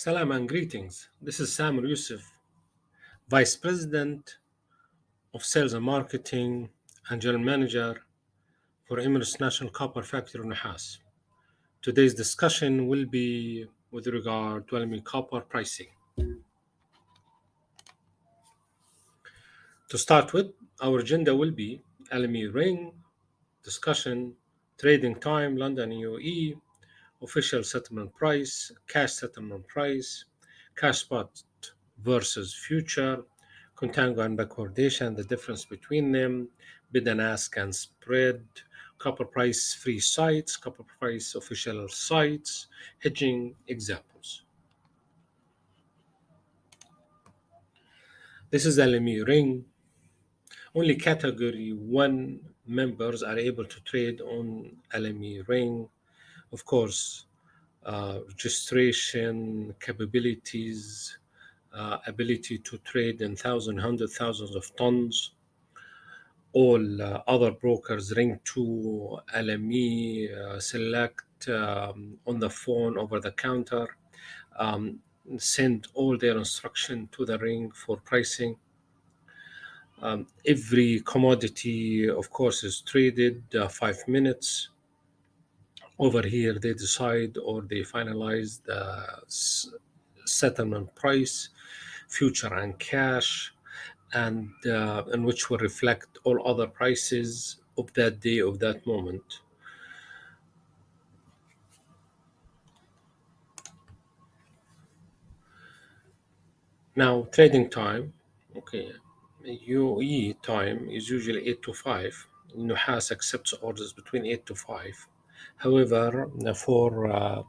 Salam and greetings. This is Samir Yusuf, Vice President of Sales and Marketing and General Manager for Emirates National Copper Factory Nuhas. Today's discussion will be with regard to LME copper pricing. To start with, our agenda will be LME ring, discussion, trading time, London UAE, official settlement price, cash settlement price, cash spot versus future, contango and backwardation, the difference between them, bid and ask and spread, copper price free sites, copper price official sites, hedging examples. This is LME ring. Only category 1 members are able to trade on LME ring. Of course, registration capabilities, ability to trade in thousands, hundreds, thousands of tons. All other brokers, Ring 2, LME, Select, on the phone, over the counter, um, send all their instruction to the ring for pricing. Every commodity, of course, is traded 5 minutes. Over here, they decide or they finalize the settlement price, future and cash, and which will reflect all other prices of that day, of that moment. Now, trading time, okay, UAE time is usually 8 to 5. Nuhas accepts orders between 8 to 5. However, for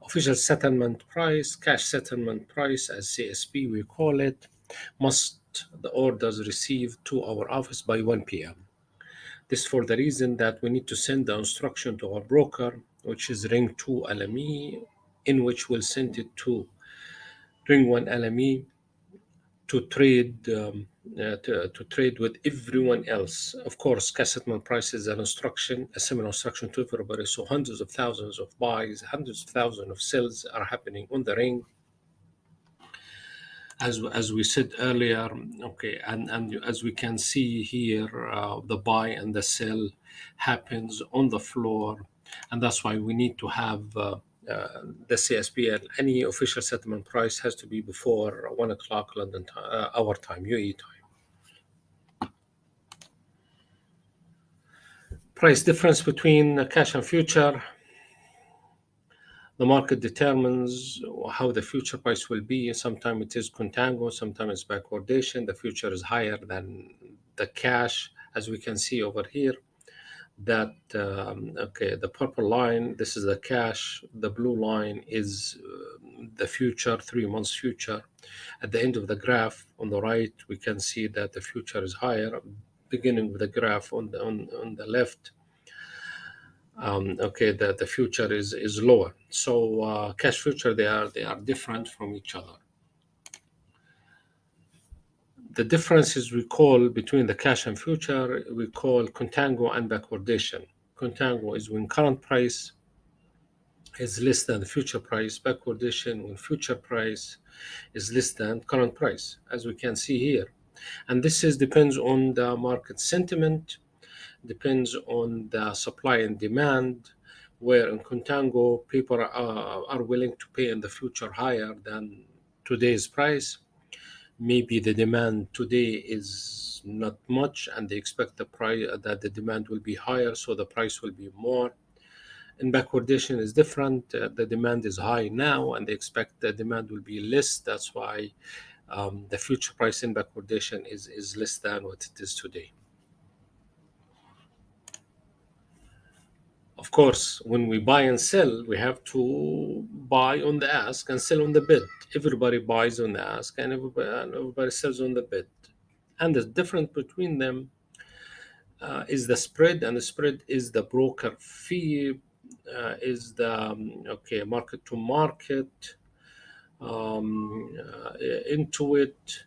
official settlement price, cash settlement price, as CSP we call it, must the orders receive to our office by 1 p.m. This for the reason that we need to send the instruction to our broker, which is Ring 2 LME, in which we'll send it to Ring 1 LME to trade with everyone else. Of course, cash settlement price is an instruction, a similar instruction to everybody. So hundreds of thousands of buys, hundreds of thousands of sells are happening on the ring. As we said earlier, okay, and as we can see here, the buy and the sell happens on the floor, and that's why we need to have the CSP, and any official settlement price has to be before 1 o'clock London time, our time, UAE time. Price difference between cash and future. The market determines how the future price will be. Sometimes it is contango, sometimes it's backwardation. The future is higher than the cash, as we can see over here. That okay, the purple line, this is the cash. The blue line is the future, 3 months future. At the end of the graph on the right, we can see that the future is higher. Beginning with the graph on the left, okay, the future is lower. So cash future, they are different from each other. The differences we call between the cash and future, we call contango and backwardation. Contango is when current price is less than the future price. Backwardation when future price is less than current price, as we can see here. And this depends on the market sentiment, depends on the supply and demand, where in contango people are willing to pay in the future higher than today's price. Maybe the demand today is not much and they expect the price that the demand will be higher, so the price will be more. In backwardation is different. The demand is high now and they expect the demand will be less. That's why the future price in backwardation is less than what it is today. Of course, when we buy and sell, we have to buy on the ask and sell on the bid. Everybody buys on the ask and everybody sells on the bid. And the difference between them is the spread, and the spread is the broker fee, is the okay, market to market, into it.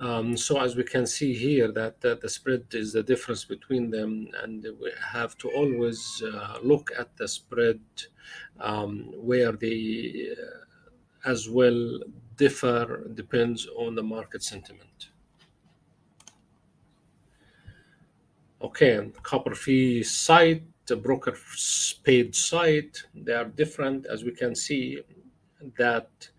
So as we can see here that the spread is the difference between them, and we have to always look at the spread where they as well differ depends on the market sentiment. Okay, copper fee site, the broker paid site, they are different. As we can see that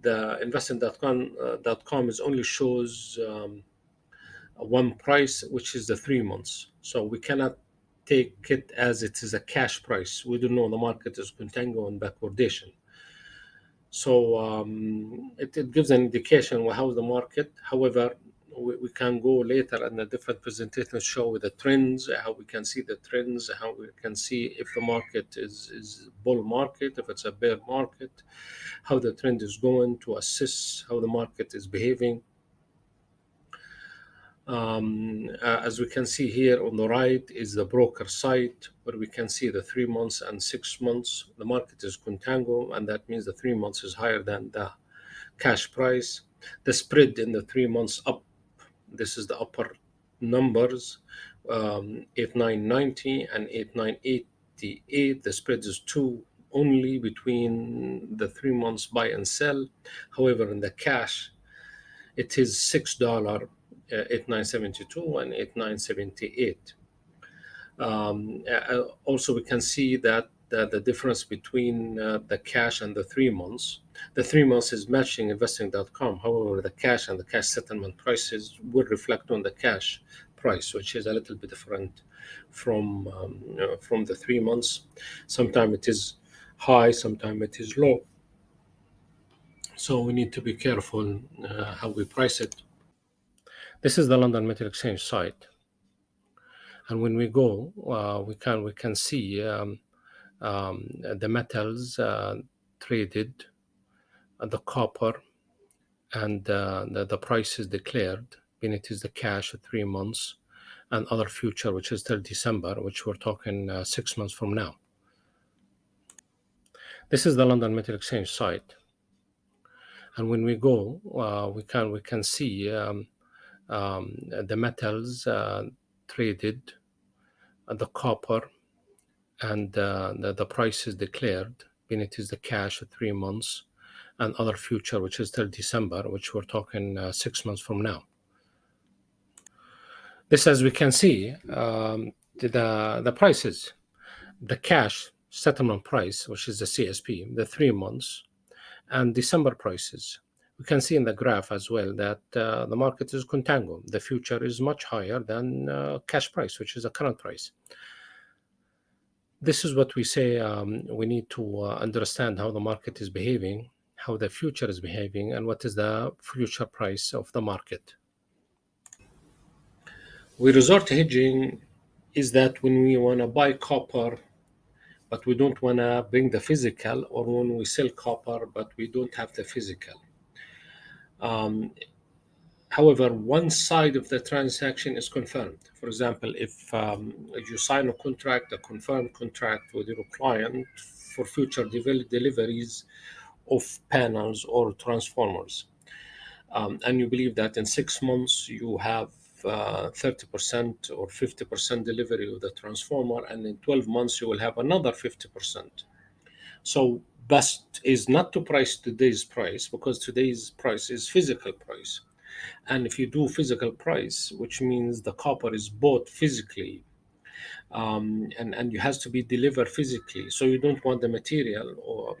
the investing.com is only shows one price, which is the 3 months. So we cannot take it as it is a cash price. We don't know the market is contango and backwardation. So it gives an indication of how the market. However, we can go later and the different presentations show the trends, how we can see the trends, how we can see if the market is bull market, if it's a bear market, how the trend is going to assess how the market is behaving. As we can see here on the right is the broker site where we can see the 3 months and 6 months. The market is contango, and that means the 3 months is higher than the cash price. The spread in the 3 months up, this is the upper numbers, 8990 and 8988. The spread is 2 only between the 3 months buy and sell. However, in the cash, it is $6, 8972 and 8978. Also, we can see that the difference between the cash and the 3 months. The 3 months is matching investing.com. However, the cash and the cash settlement prices will reflect on the cash price, which is a little bit different from the 3 months. Sometimes it is high, sometimes it is low. So we need to be careful how we price it. This is the London Metal Exchange site, and when we go, we can see the metals traded, the copper, and the prices declared. When it is the cash at 3 months, and other future, which is till December, which we're talking 6 months from now. This is the London Metal Exchange site, and when we go, we can see the metals traded, the copper, and the price is declared when it is the cash at 3 months, and other future, which is till December, which we're talking 6 months from now. This, as we can see, the prices, the cash settlement price, which is the CSP, the 3 months, and December prices. We can see in the graph as well that the market is contango. The future is much higher than cash price, which is the current price. This is what we say we need to understand how the market is behaving, how the future is behaving, and what is the future price of the market. We resort to hedging is that when we want to buy copper, but we don't want to bring the physical, or when we sell copper, but we don't have the physical. However, one side of the transaction is confirmed. For example, if you sign a contract, a confirmed contract with your client for future deliveries of panels or transformers, and you believe that in 6 months you have 30% or 50% delivery of the transformer, and in 12 months you will have another 50%. So best is not to price today's price, because today's price is physical price. And if you do physical price, which means the copper is bought physically, and it has to be delivered physically, so you don't want the material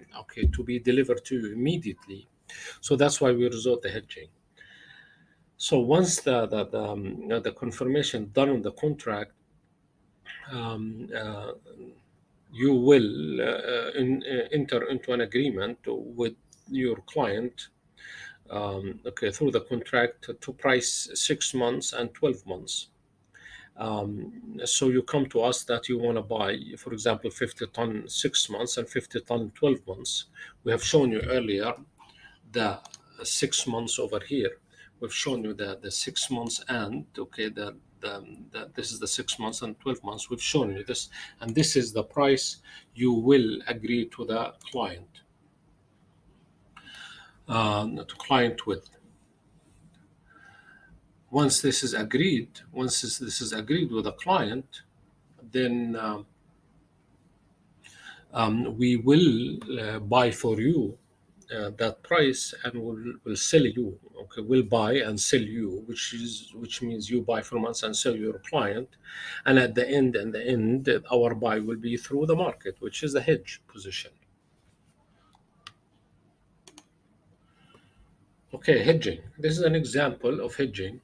to be delivered to you immediately. So that's why we resort to hedging. So once the confirmation done on the contract, you will enter into an agreement with your client, through the contract, to price 6 months and 12 months. So you come to us that you want to buy, for example, 50 ton 6 months and 50 ton 12 months. We have shown you earlier the 6 months over here. We've shown you the 6 months, and this is the 6 months and 12 months. We've shown you this, and this is the price you will agree to the client, with. Once this is agreed with the client, then we will buy for you that price, and will sell you. Okay, we'll buy and sell you, which means you buy from us and sell your client, and at the end, our buy will be through the market, which is a hedge position. Okay, hedging. This is an example of hedging.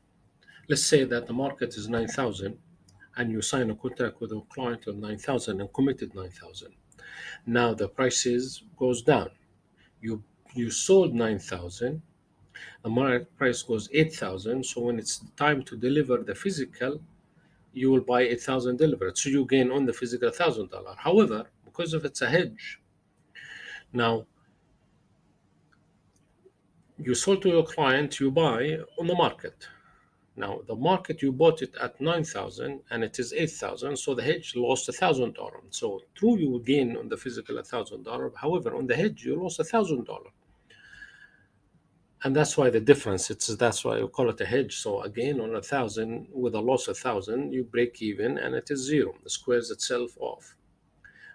Let's say that the market is 9,000, and you sign a contract with a client of 9,000 and committed 9,000. Now the prices goes down. You you sold 9,000. The market price goes 8,000. So when it's time to deliver the physical, you will buy 8,000 delivered. So you gain on the physical $1,000. However, because of it's a hedge, now you sold to your client, you buy on the market. Now the market, you bought it at 9,000 and it is 8,000. So the hedge lost $1,000. So true, you will gain on the physical $1,000. However, on the hedge, you lost $1,000. And that's why the difference, that's why we call it a hedge. So again, on 1,000 with a loss of 1,000, you break even and it is zero. It squares itself off.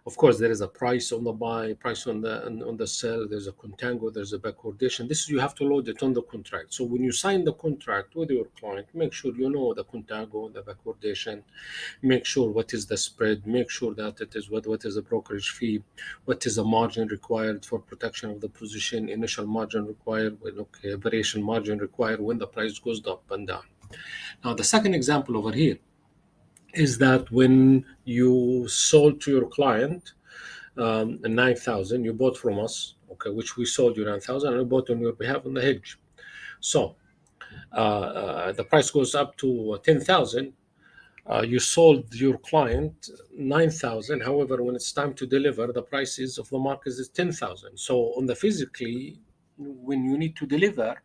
Of course, there is a price on the buy, price on the sell. There's a contango, there's a backwardation. This you have to load it on the contract. So when you sign the contract with your client, make sure you know the contango, the backwardation. Make sure what is the spread. Make sure that it is what is the brokerage fee, what is the margin required for protection of the position, initial margin required, okay, variation margin required when the price goes up and down. Now the second example over here is that when you sold to your client 9,000, you bought from us, okay, which we sold you 9,000, and we bought on your behalf on the hedge. So the price goes up to 10,000. You sold your client 9,000. However, when it's time to deliver, the prices of the market is 10,000. So on the physically, when you need to deliver,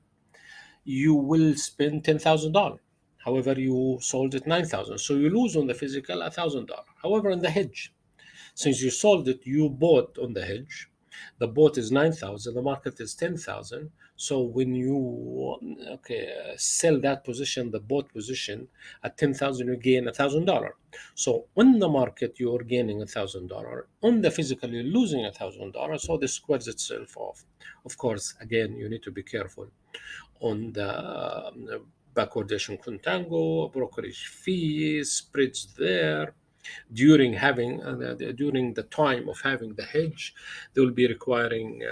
you will spend $10,000. However, you sold it 9,000. So you lose on the physical $1,000. However, in the hedge, since you sold it, you bought on the hedge. The bought is 9,000. The market is 10,000. So when you sell that position, the bought position at 10,000, you gain $1,000. So on the market, you are gaining $1,000. On the physical, you're losing $1,000. So this squares itself off. Of course, again, you need to be careful on the backwardation contango, brokerage fees, spreads there. During the time of having the hedge, they will be requiring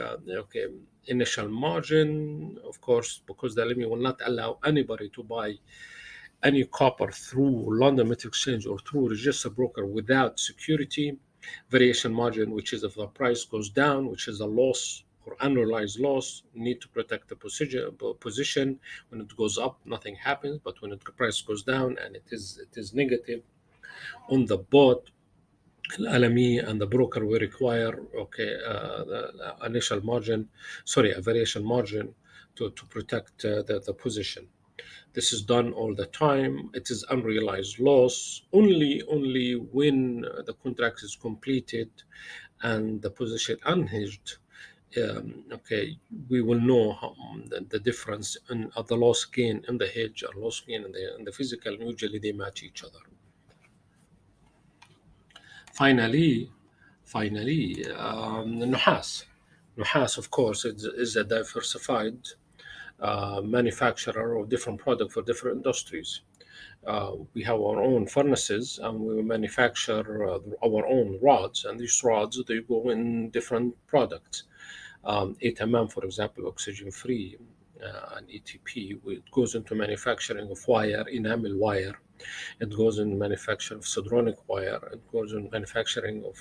initial margin, of course, because the LME will not allow anybody to buy any copper through London Metal Exchange or through registered broker without security. Variation margin, which is if the price goes down, which is a loss or unrealized loss, need to protect the position. When it goes up, nothing happens, but when the price goes down and it is negative on the bot, LME and the broker will require the initial margin, a variation margin to protect the position. This is done all the time. It is unrealized loss only when the contract is completed and the position unhedged. We will know the difference in the loss gain in the hedge or loss gain in the physical. And usually they match each other. Finally, Nuhas. Nuhas, of course, is a diversified manufacturer of different products for different industries. We have our own furnaces and we manufacture our own rods, and these rods, they go in different products. 8mm, for example, oxygen free, and ETP, it goes into manufacturing of wire, enamel wire. It goes in manufacturing of Sodronic wire. It goes in manufacturing of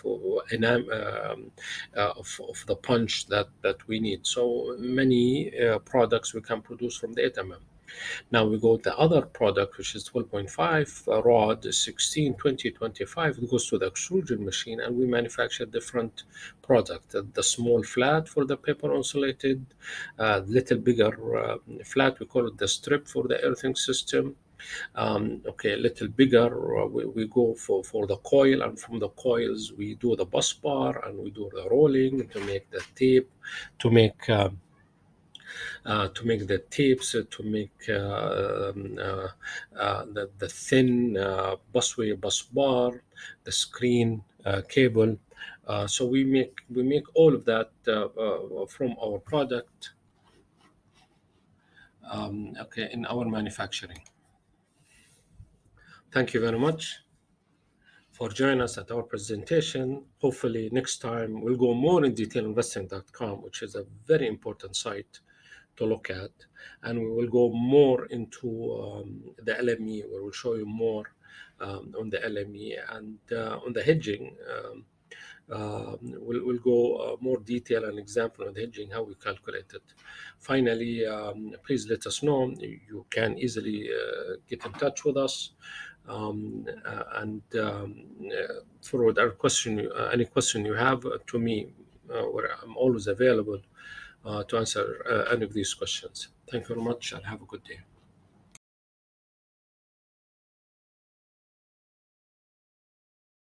of the punch that we need. So many products we can produce from the 8mm. Now we go to the other product, which is 12.5 rod, 16, 20, 25. It goes to the extrusion machine, and we manufacture different product. The small flat for the paper insulated, little bigger flat, we call it the strip for the earthing system. A little bigger, we go for the coil, and from the coils we do the bus bar and we do the rolling to make the tape, to make to make the tapes, to make the thin busway bus bar, the screen cable. So we make all of that from our product, okay, in our manufacturing. Thank you very much for joining us at our presentation. Hopefully next time we'll go more in detail investing.com, which is a very important site to look at, and we will go more into the LME, where we'll show you more on the LME and on the hedging. We'll go more detail and example on the hedging, how we calculate it. Finally, please let us know. You can easily get in touch with us and forward our question, any question you have to me, where I'm always available to answer any of these questions. Thank you very much and have a good day.